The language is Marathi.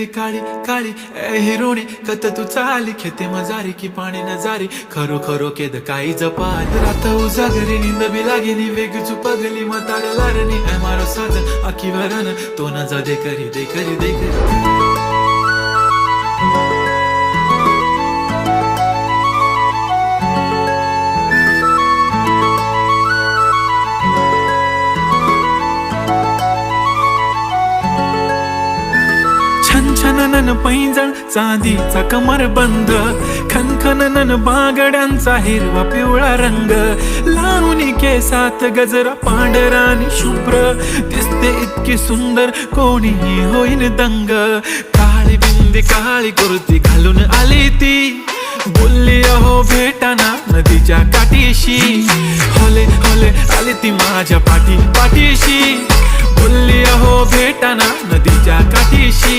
काळी काळी ए हिरोणी कत तू चाली खेते मजारी की पाणी नजारी खरो खरो केद काही जपाल रात उजागरी नींद बी लागेनी वेग चुपगली म्हाताऱ्या लारणी ए मारो साजन आखी वरण तो न जा दे करी दे करी दे करी छनछनन पैंजण चांदीचा कमरबंद खनखनन बागड्यांचा हिरवा पिवळा रंग लावणी केसात गजरा पांढरा आणि शुभ्र दिसते इतकी सुंदर कोणीही होईन दंग काळी बिंदी काळी कुर्ती घालून आली ती बोलली अहो भेटाना नदीच्या काठीशी होले होले आली ती माझ्या पाठीशी बोलली अहो भेटाना नदीच्या काठीशी